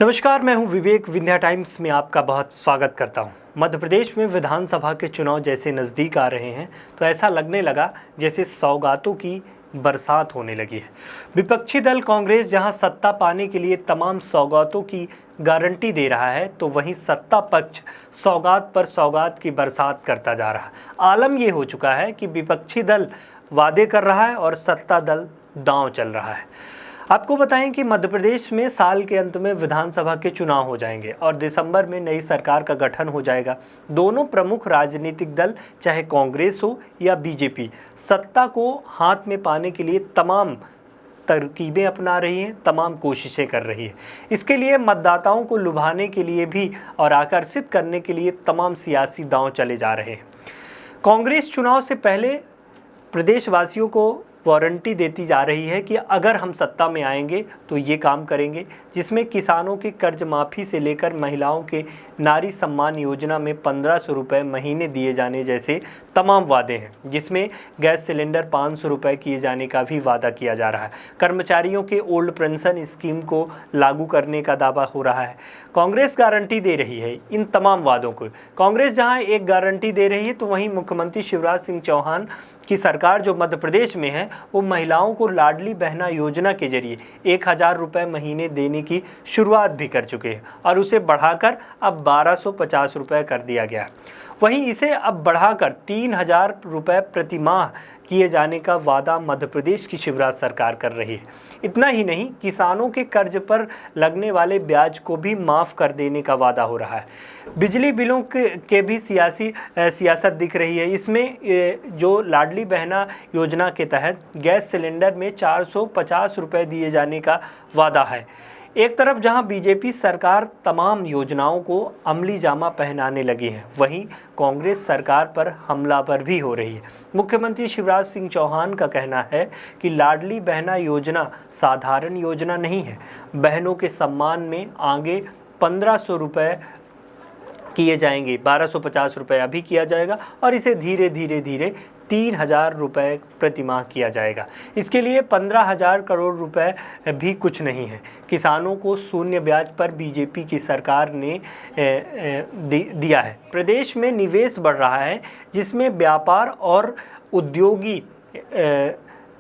नमस्कार, मैं हूं विवेक। विंध्या टाइम्स में आपका बहुत स्वागत करता हूं। मध्य प्रदेश में विधानसभा के चुनाव जैसे नज़दीक आ रहे हैं तो ऐसा लगने लगा जैसे सौगातों की बरसात होने लगी है। विपक्षी दल कांग्रेस जहां सत्ता पाने के लिए तमाम सौगातों की गारंटी दे रहा है तो वहीं सत्ता पक्ष सौगात पर सौगात की बरसात करता जा रहा है। आलम ये हो चुका है कि विपक्षी दल वादे कर रहा है और सत्ता दल दांव चल रहा है। आपको बताएं कि मध्य प्रदेश में साल के अंत में विधानसभा के चुनाव हो जाएंगे और दिसंबर में नई सरकार का गठन हो जाएगा। दोनों प्रमुख राजनीतिक दल, चाहे कांग्रेस हो या बीजेपी, सत्ता को हाथ में पाने के लिए तमाम तरकीबें अपना रही हैं, तमाम कोशिशें कर रही है। इसके लिए मतदाताओं को लुभाने के लिए भी और आकर्षित करने के लिए तमाम सियासी दांव चले जा रहे हैं। कांग्रेस चुनाव से पहले प्रदेशवासियों को वारंटी देती जा रही है कि अगर हम सत्ता में आएंगे तो ये काम करेंगे, जिसमें किसानों के कर्ज माफ़ी से लेकर महिलाओं के नारी सम्मान योजना में 1500 रुपये महीने दिए जाने जैसे तमाम वादे हैं, जिसमें गैस सिलेंडर 500 रुपये किए जाने का भी वादा किया जा रहा है। कर्मचारियों के ओल्ड पेंशन स्कीम को लागू करने का दावा हो रहा है। कांग्रेस गारंटी दे रही है इन तमाम वादों को। कांग्रेस जहां एक गारंटी दे रही है तो वहीं मुख्यमंत्री शिवराज सिंह चौहान की सरकार जो मध्य प्रदेश में है वो महिलाओं को लाडली बहना योजना के जरिए 1000 रुपये महीने देने की शुरुआत भी कर चुके हैं और उसे बढ़ाकर अब 1250 रुपये कर दिया गया। वहीं इसे अब बढ़ाकर 3000 रुपये प्रति माह किए जाने का वादा मध्य प्रदेश की शिवराज सरकार कर रही है। इतना ही नहीं, किसानों के कर्ज पर लगने वाले ब्याज को भी माफ़ कर देने का वादा हो रहा है। बिजली बिलों के भी सियासत दिख रही है। इसमें जो लाडली बहना योजना के तहत गैस सिलेंडर में 450 रुपये दिए जाने का वादा है। एक तरफ जहां बीजेपी सरकार तमाम योजनाओं को अमली जामा पहनाने लगी है, वहीं कांग्रेस सरकार पर हमलावर भी हो रही है। मुख्यमंत्री शिवराज सिंह चौहान का कहना है कि लाडली बहना योजना साधारण योजना नहीं है। बहनों के सम्मान में आगे 1500 रुपये किए जाएंगे, 1250 रुपये अभी किया जाएगा और इसे धीरे धीरे 3000 रुपये प्रति माह किया जाएगा। इसके लिए 15,000 करोड़ रुपए भी कुछ नहीं है। किसानों को शून्य ब्याज पर बीजेपी की सरकार ने दिया है। प्रदेश में निवेश बढ़ रहा है, जिसमें व्यापार और उद्योगी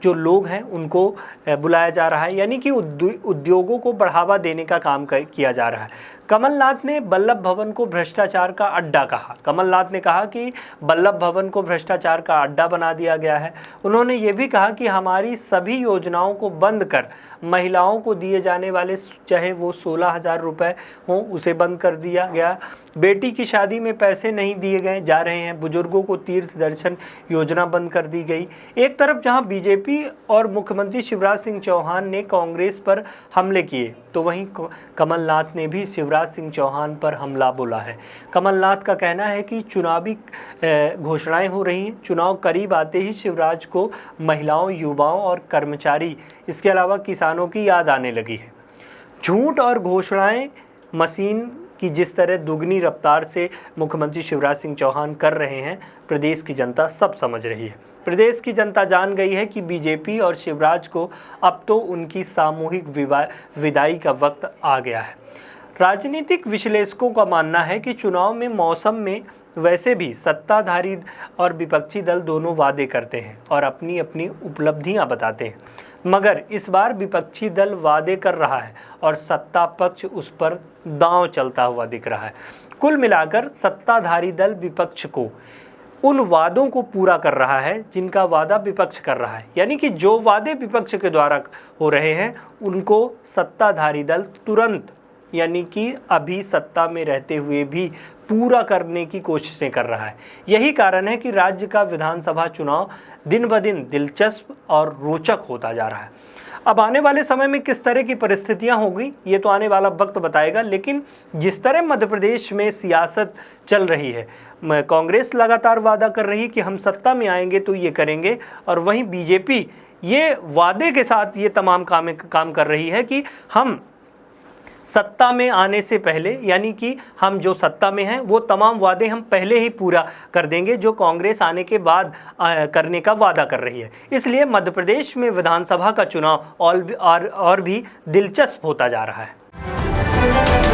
जो लोग हैं उनको बुलाया जा रहा है, यानी कि उद्योगों को बढ़ावा देने का काम किया जा रहा है। कमलनाथ ने वल्लभ भवन को भ्रष्टाचार का अड्डा कहा। कमलनाथ ने कहा कि वल्लभ भवन को भ्रष्टाचार का अड्डा बना दिया गया है। उन्होंने ये भी कहा कि हमारी सभी योजनाओं को बंद कर महिलाओं को दिए जाने वाले, चाहे वो 16,000 रुपये हों, उसे बंद कर दिया गया। बेटी की शादी में पैसे नहीं दिए गए जा रहे हैं। बुजुर्गों को तीर्थ दर्शन योजना बंद कर दी गई। एक तरफ जहां बीजेपी और मुख्यमंत्री शिवराज सिंह चौहान ने कांग्रेस पर हमले किए तो वहीं कमलनाथ ने भी शिवराज सिंह चौहान पर हमला बोला है। कमलनाथ का कहना है कि चुनावी घोषणाएं हो रही हैं, चुनाव करीब आते ही शिवराज को महिलाओं, युवाओं और कर्मचारी, इसके अलावा किसानों की याद आने लगी है। झूठ और घोषणाएं मशीन की जिस तरह दुगनी रफ्तार से मुख्यमंत्री शिवराज सिंह चौहान कर रहे हैं, प्रदेश की जनता सब समझ रही है। प्रदेश की जनता जान गई है कि बीजेपी और शिवराज को अब तो उनकी सामूहिक विदाई का वक्त आ गया है। राजनीतिक विश्लेषकों का मानना है कि चुनाव में मौसम में वैसे भी सत्ताधारी और विपक्षी दल दोनों वादे करते हैं और अपनी अपनी उपलब्धियां बताते हैं, मगर इस बार विपक्षी दल वादे कर रहा है और सत्ता पक्ष उस पर दांव चलता हुआ दिख रहा है। कुल मिलाकर सत्ताधारी दल विपक्ष को उन वादों को पूरा कर रहा है जिनका वादा विपक्ष कर रहा है, यानी कि जो वादे विपक्ष के द्वारा हो रहे हैं उनको सत्ताधारी दल तुरंत, यानी कि अभी सत्ता में रहते हुए भी पूरा करने की कोशिशें कर रहा है। यही कारण है कि राज्य का विधानसभा चुनाव दिन ब दिन दिलचस्प और रोचक होता जा रहा है। अब आने वाले समय में किस तरह की परिस्थितियां होगी ये तो आने वाला वक्त बताएगा, लेकिन जिस तरह मध्य प्रदेश में सियासत चल रही है, कांग्रेस लगातार वादा कर रही है कि हम सत्ता में आएंगे तो ये करेंगे, और वहीं बीजेपी ये वादे के साथ ये तमाम काम कर रही है कि हम सत्ता में आने से पहले, यानी कि हम जो सत्ता में हैं वो तमाम वादे हम पहले ही पूरा कर देंगे जो कांग्रेस आने के बाद करने का वादा कर रही है। इसलिए मध्य प्रदेश में विधानसभा का चुनाव और भी दिलचस्प होता जा रहा है। है।